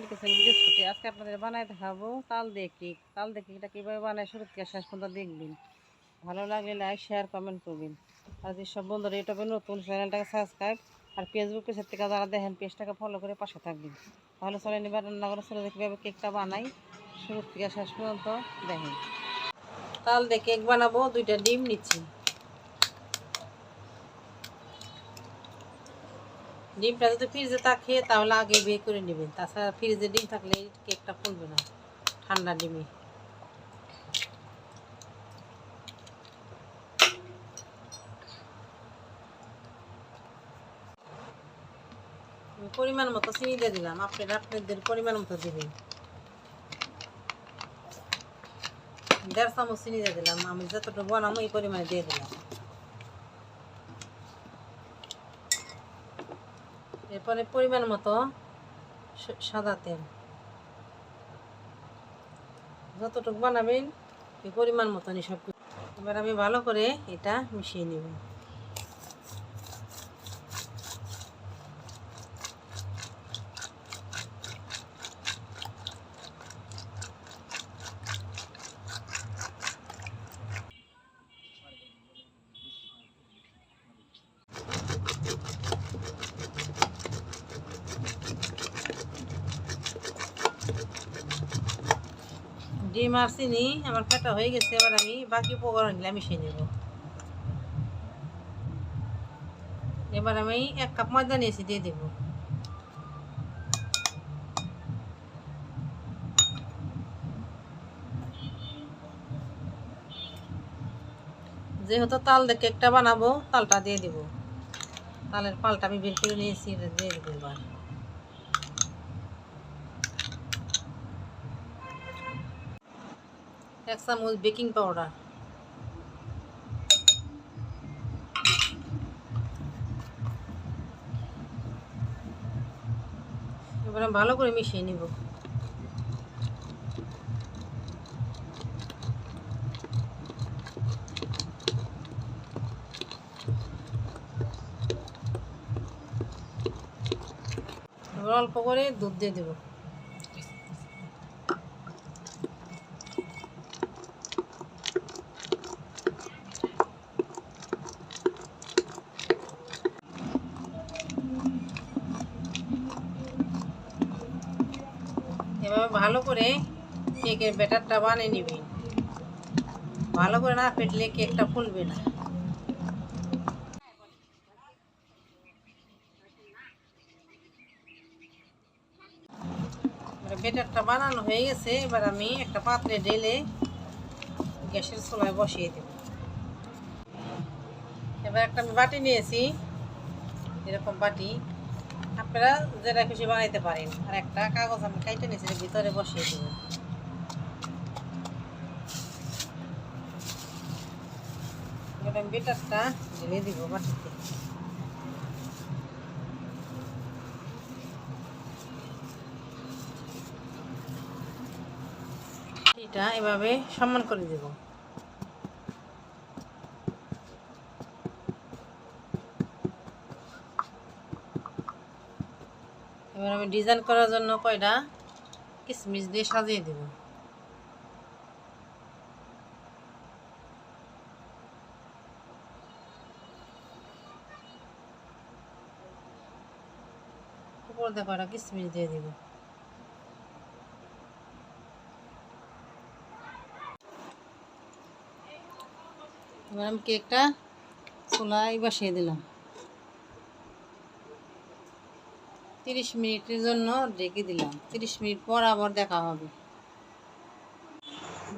লাইল kitchen বিস্কুটি আজকে আপনাদের বানাই দেখাবো তাল দিয়ে কেক। তাল দিয়ে কেকটা কীভাবে বানায় শুরু থেকে শেষ পর্যন্ত দেখবেন। ভালো লাগলে লাইক শেয়ার কমেন্ট করবেন। আর যেসব বন্ধুরা ইউটিউবে নতুন চ্যানেলটাকে সাবস্ক্রাইব আর ফেসবুক পেজের থেকে যারা দেখেন পেজটাকে ফলো করে পাশে থাকবেন। তাহলে চলেন এবার রান্না করে চলে কীভাবে কেকটা বানাই শুরু থেকে শেষ পর্যন্ত দেখেন। তাল দিয়ে কেক বানাবো, 2টা ডিম নিচ্ছি। ডিমটা যদি ফ্রিজে থাকে তাহলে আগে বের করে নেবেন, তাছাড়া ফ্রিজে ডিম থাকলে কেকটা ফুলবে না ঠান্ডা ডিমে। পরিমাণ মতো চিনি দিয়ে দিলাম, আপনারা আপনাদের পরিমাণ মতো দেবেন। 1.5 চামচ চিনি দিয়ে দিলাম, আমি যতটুকু বানাবো এই পরিমাণে দিয়ে দিলাম। এরপরে পরিমাণ মতো সাদা তেল, যতটুকু বানাবেন এই পরিমাণ মতনই সব। এবার আমি ভালো করে এটা মিশিয়ে নেব। ডিম আর চিনি আমার কাটা হয়ে গেছে, এবার আমি বাকি উপকরণগুলো মিশিয়ে নেব। এবার আমি 1 কাপ ময়দা নিয়েছি, দিয়ে দেব। যেহেতু তাল দিয়ে কেকটা বানাবো তালটা দিয়ে দেব। তালের পালটা আমি বের করে নিয়েছি, এটা দিয়ে দেবো। এবার 1 চামচ বেকিং পাউডার, এবার আমি ভালো করে মিশিয়ে নিব। এবার অল্প করে দুধ দিয়ে দেব। এভাবে ভালো করে কেকের ব্যাটারটা বানিয়ে নিবি। ভালো করে না ফেটলে কেকটা ফুলবে না। ব্যাটারটা বানানো হয়ে গেছে, এবার আমি একটা পাত্রে ঢেলে গ্যাসের চুলায় বসিয়ে দেব। এবার একটা আমি বাটি নিয়েছি, এরকম বাটি আপনারা যেটা খুশি বানাইতে পারেন। আর একটা কাগজ আমি কাইটে নিয়েছি, ভিতরে বসিয়ে দেব। এবার আমি ব্যাটারটা ঢেলে দিব বাটিতে। এটা এভাবে সমান করে দেব। এবার আমি ডিজাইন করার জন্য কয়টা কিশমিশ দিয়ে সাজিয়ে দেব। উপর দিয়ে কয়টা কিশমিশ দিয়ে দেব। এবার আমি কেকটা চুলায় বসিয়ে দিলাম। 30 মিনিটের জন্য ঢেকে দিলাম। 30 মিনিট পর আবার দেখা হবে।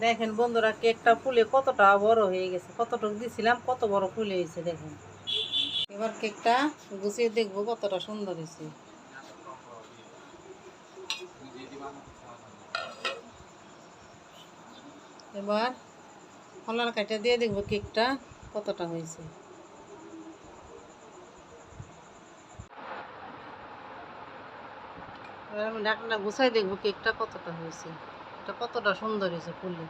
দেখেন বন্ধুরা, কেকটা ফুলে কতটা বড় হয়ে গেছে। কতটুকু দিয়েছিলাম, কত বড় ফুলে হয়েছে দেখেন। এবার কেকটা গুছিয়ে দেখবো কতটা সুন্দর হয়েছে। এবার কলার কাটা দিয়ে দেখবো কেকটা কতটা হয়েছে। এবার আমি ঢাকনা গুছাই দেখবো কেকটা কতটা হয়েছে, এটা কতটা সুন্দর হয়েছে ফুলে।